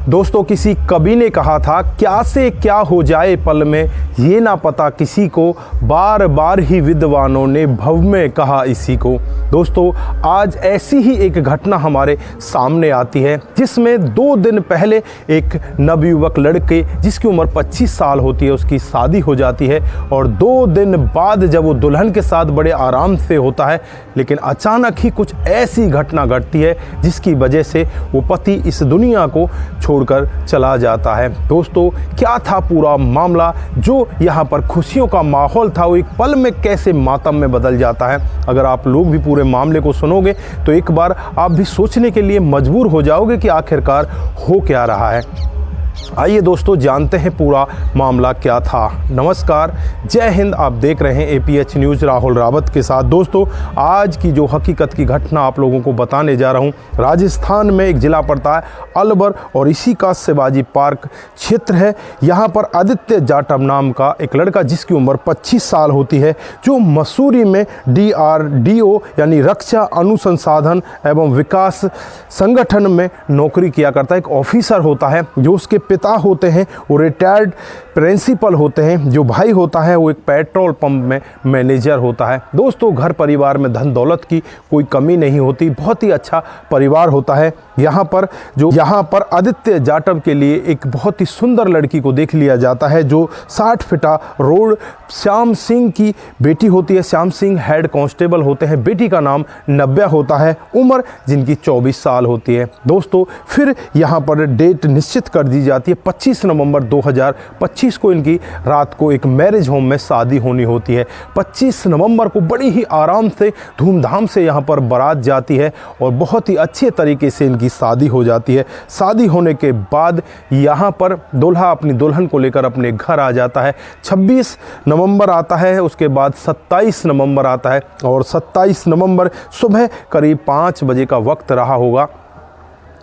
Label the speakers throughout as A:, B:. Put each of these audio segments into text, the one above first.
A: दोस्तों, किसी कवि ने कहा था, क्या से क्या हो जाए पल में ये ना पता किसी को, बार बार ही विद्वानों ने भव में कहा इसी को। दोस्तों, आज ऐसी ही एक घटना हमारे सामने आती है जिसमें 2 दिन पहले एक नवयुवक लड़के जिसकी उम्र 25 साल होती है उसकी शादी हो जाती है और 2 दिन बाद जब वो दुल्हन के साथ बड़े आराम से होता है, लेकिन अचानक ही कुछ ऐसी घटना घटती है जिसकी वजह से वो पति इस दुनिया को छोड़कर चला जाता है। दोस्तों, क्या था पूरा मामला? जो यहाँ पर खुशियों का माहौल था वो एक पल में कैसे मातम में बदल जाता है। अगर आप लोग भी पूरे मामले को सुनोगे तो एक बार आप भी सोचने के लिए मजबूर हो जाओगे कि आखिरकार हो क्या रहा है। आइए दोस्तों, जानते हैं पूरा मामला क्या था। नमस्कार, जय हिंद। आप देख रहे हैं APH न्यूज़ राहुल रावत के साथ। दोस्तों, आज की जो हकीकत की घटना आप लोगों को बताने जा रहा हूं, राजस्थान में एक ज़िला पड़ता है अलवर और इसी का शिवाजी पार्क क्षेत्र है। यहां पर आदित्य जाटव नाम का एक लड़का जिसकी उम्र 25 साल होती है, जो मसूरी में DRDO यानी रक्षा अनुसंधान एवं विकास संगठन में नौकरी किया करता है। एक ऑफिसर होता है। जो उसके पिता होते हैं वो रिटायर्ड प्रिंसिपल होते हैं। जो भाई होता है वो एक पेट्रोल पंप में मैनेजर होता है। दोस्तों, घर परिवार में धन दौलत की कोई कमी नहीं होती, बहुत ही अच्छा परिवार होता है। यहाँ पर आदित्य जाटव के लिए एक बहुत ही सुंदर लड़की को देख लिया जाता है जो 60 फीटा रोड श्याम सिंह की बेटी होती है। श्याम सिंह हेड कांस्टेबल होते हैं। बेटी का नाम नव्या होता है, उम्र जिनकी 24 साल होती है। दोस्तों, फिर यहाँ पर डेट निश्चित कर दी जाती है। 25 नवंबर 2025 को इनकी रात को एक मैरिज होम में शादी होनी होती है। 25 नवंबर को बड़ी ही आराम से धूमधाम से यहाँ पर बारात जाती है और बहुत ही अच्छे तरीके से इनकी शादी हो जाती है। शादी होने के बाद यहाँ पर दूल्हा अपनी दुल्हन को लेकर अपने घर आ जाता है। 26 नवंबर आता है, उसके बाद 27 नवंबर आता है और 27 नवंबर सुबह करीब 5 बजे का वक्त रहा होगा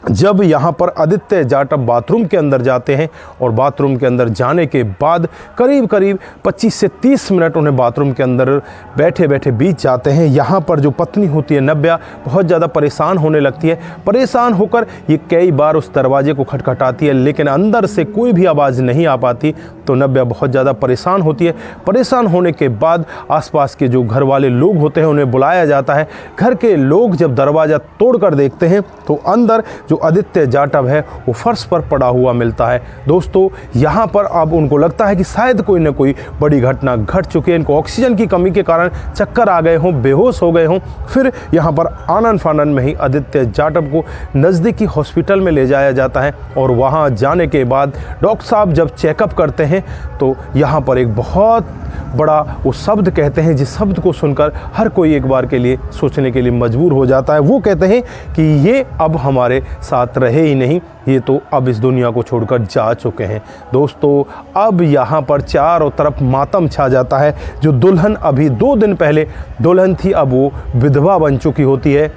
A: जब यहाँ पर आदित्य जाटव बाथरूम के अंदर जाते हैं और बाथरूम के अंदर जाने के बाद करीब 25 से 30 मिनट उन्हें बाथरूम के अंदर बैठे बैठे बीत जाते हैं। यहाँ पर जो पत्नी होती है नव्या बहुत ज़्यादा परेशान होने लगती है। परेशान होकर ये कई बार उस दरवाजे को खटखटाती है, लेकिन अंदर से कोई भी आवाज़ नहीं आ पाती। तो नव्या बहुत ज़्यादा परेशान होती है। परेशान होने के बाद आसपास के जो घर वाले लोग होते हैं उन्हें बुलाया जाता है। घर के लोग जब दरवाज़ा तोड़कर देखते हैं तो अंदर जो आदित्य जाटव है वो फर्श पर पड़ा हुआ मिलता है। दोस्तों, यहाँ पर अब उनको लगता है कि शायद कोई न कोई बड़ी घटना घट चुकी है। इनको ऑक्सीजन की कमी के कारण चक्कर आ गए हों, बेहोश हो गए हों। फिर यहाँ पर आनन फानन में ही आदित्य जाटव को नज़दीकी हॉस्पिटल में ले जाया जाता है और वहाँ जाने के बाद डॉक्टर साहब जब चेकअप करते हैं तो यहाँ पर एक बहुत बड़ा वो शब्द कहते हैं जिस शब्द को सुनकर हर कोई एक बार के लिए सोचने के लिए मजबूर हो जाता है। वो कहते हैं कि ये अब हमारे साथ रहे ही नहीं, ये तो अब इस दुनिया को छोड़कर जा चुके हैं। दोस्तों, अब यहाँ पर चारों तरफ मातम छा जाता है। जो दुल्हन अभी 2 दिन पहले दुल्हन थी, अब वो विधवा बन चुकी होती है।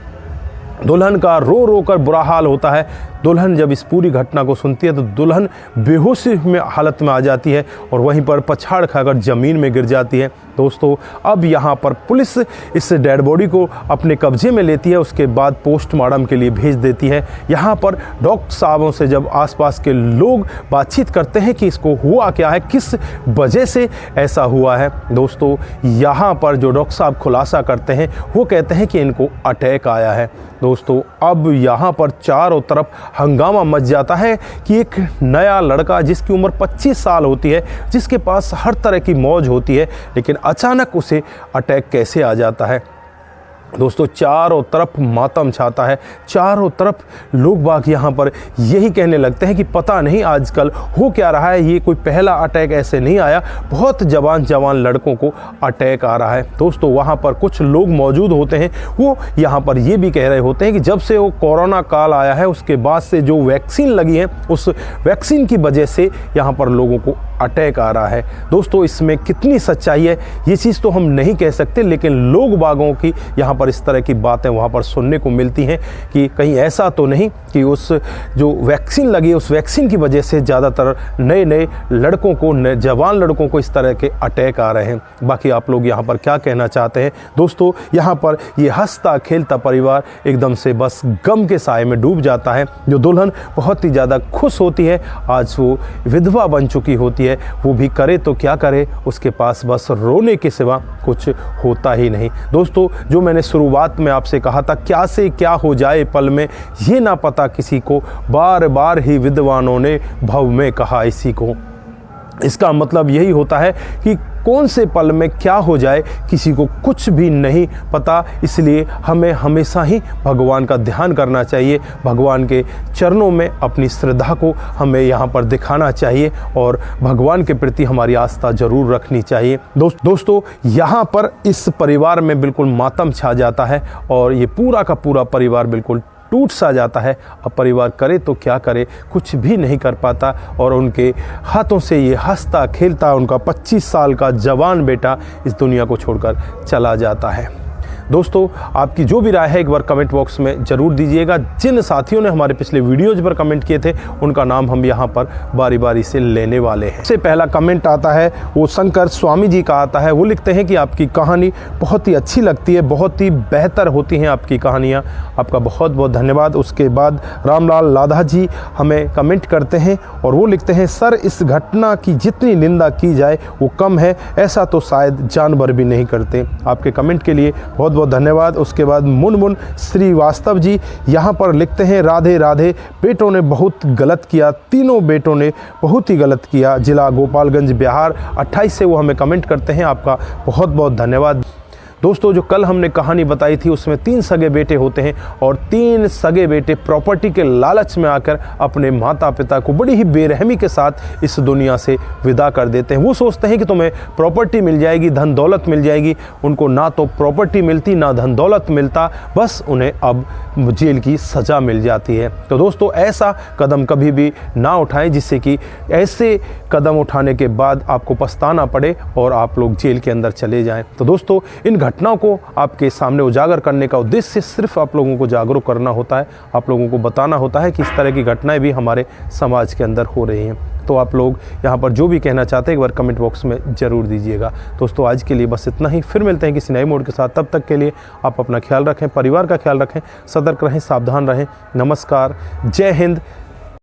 A: दुल्हन का रो रो कर बुरा हाल होता है। दुल्हन जब इस पूरी घटना को सुनती है तो दुल्हन बेहोशी में हालत में आ जाती है और वहीं पर पछाड़ खाकर ज़मीन में गिर जाती है। दोस्तों, अब यहाँ पर पुलिस इस डेड बॉडी को अपने कब्जे में लेती है, उसके बाद पोस्टमार्टम के लिए भेज देती है। यहाँ पर डॉक्टर साहबों से जब आसपास के लोग बातचीत करते हैं कि इसको हुआ क्या है, किस वजह से ऐसा हुआ है, दोस्तों यहाँ पर जो डॉक्टर साहब खुलासा करते हैं वो कहते हैं कि इनको अटैक आया है। दोस्तों, अब यहाँ पर चारों तरफ हंगामा मच जाता है कि एक नया लड़का जिसकी उम्र 25 साल होती है, जिसके पास हर तरह की मौज होती है, लेकिन अचानक उसे अटैक कैसे आ जाता है। दोस्तों, चारों तरफ मातम छाता है। चारों तरफ लोग बाग यहाँ पर यही कहने लगते हैं कि पता नहीं आजकल हो क्या रहा है, ये कोई पहला अटैक ऐसे नहीं आया, बहुत जवान लड़कों को अटैक आ रहा है। दोस्तों, वहाँ पर कुछ लोग मौजूद होते हैं, वो यहाँ पर ये भी कह रहे होते हैं कि जब से वो कोरोना काल आया है उसके बाद से जो वैक्सीन लगी है उस वैक्सीन की वजह से यहाँ पर लोगों को अटैक आ रहा है। दोस्तों, इसमें कितनी सच्चाई है ये चीज़ तो हम नहीं कह सकते, लेकिन लोग बागों की यहाँ पर इस तरह की बातें वहाँ पर सुनने को मिलती हैं कि कहीं ऐसा तो नहीं कि उस जो वैक्सीन लगी उस वैक्सीन की वजह से ज़्यादातर नए नए लड़कों को, जवान लड़कों को इस तरह के अटैक आ रहे हैं। बाकी आप लोग यहाँ पर क्या कहना चाहते हैं दोस्तों? यहाँ पर ये हंसता खेलता परिवार एकदम से बस गम के साए में डूब जाता है। जो दुल्हन बहुत ही ज़्यादा खुश होती है, आज वो विधवा बन चुकी होती है, वो भी करे तो क्या करे, उसके पास बस रोने के सिवा कुछ होता ही नहीं। दोस्तों, जो मैंने शुरुआत में आपसे कहा था क्या से क्या हो जाए पल में ये ना पता किसी को, बार बार ही विद्वानों ने भव में कहा इसी को। इसका मतलब यही होता है कि कौन से पल में क्या हो जाए किसी को कुछ भी नहीं पता। इसलिए हमें हमेशा ही भगवान का ध्यान करना चाहिए, भगवान के चरणों में अपनी श्रद्धा को हमें यहाँ पर दिखाना चाहिए और भगवान के प्रति हमारी आस्था जरूर रखनी चाहिए। दोस्तों, यहाँ पर इस परिवार में बिल्कुल मातम छा जाता है और ये पूरा का पूरा परिवार बिल्कुल टूट सा जाता है। अब परिवार करे तो क्या करे, कुछ भी नहीं कर पाता और उनके हाथों से ये हंसता खेलता उनका 25 साल का जवान बेटा इस दुनिया को छोड़कर चला जाता है। दोस्तों, आपकी जो भी राय है एक बार कमेंट बॉक्स में ज़रूर दीजिएगा। जिन साथियों ने हमारे पिछले वीडियोज़ पर कमेंट किए थे उनका नाम हम यहाँ पर बारी बारी से लेने वाले हैं। सबसे पहला कमेंट आता है वो शंकर स्वामी जी का आता है। वो लिखते हैं कि आपकी कहानी बहुत ही अच्छी लगती है, बहुत ही बेहतर होती हैं आपकी कहानियाँ, आपका बहुत बहुत धन्यवाद। उसके बाद रामलाल लाधा जी हमें कमेंट करते हैं और वो लिखते हैं सर, इस घटना की जितनी निंदा की जाए वो कम है, ऐसा तो शायद जानवर भी नहीं करते। आपके कमेंट के लिए बहुत बहुत धन्यवाद। उसके बाद मुनमुन श्रीवास्तव जी यहाँ पर लिखते हैं राधे राधे, बेटों ने बहुत गलत किया, तीनों बेटों ने बहुत ही गलत किया। जिला गोपालगंज बिहार 28 से वो हमें कमेंट करते हैं, आपका बहुत बहुत धन्यवाद। दोस्तों, जो कल हमने कहानी बताई थी उसमें 3 सगे बेटे होते हैं और 3 सगे बेटे प्रॉपर्टी के लालच में आकर अपने माता पिता को बड़ी ही बेरहमी के साथ इस दुनिया से विदा कर देते हैं। वो सोचते हैं कि तुम्हें प्रॉपर्टी मिल जाएगी, धन दौलत मिल जाएगी। उनको ना तो प्रॉपर्टी मिलती ना धन दौलत मिलता, बस उन्हें अब जेल की सज़ा मिल जाती है। तो दोस्तों, ऐसा कदम कभी भी ना उठाएं जिससे कि ऐसे कदम उठाने के बाद आपको पछताना पड़े और आप लोग जेल के अंदर चले जाएं। तो दोस्तों, इन घटनाओं को आपके सामने उजागर करने का उद्देश्य सिर्फ आप लोगों को जागरूक करना होता है, आप लोगों को बताना होता है कि इस तरह की घटनाएं भी हमारे समाज के अंदर हो रही हैं। तो आप लोग यहाँ पर जो भी कहना चाहते हैं एक बार कमेंट बॉक्स में ज़रूर दीजिएगा। दोस्तों, आज के लिए बस इतना ही, फिर मिलते हैं किसी नए मोड के साथ। तब तक के लिए आप अपना ख्याल रखें, परिवार का ख्याल रखें, सतर्क रहें, सावधान रहें। नमस्कार, जय हिंद,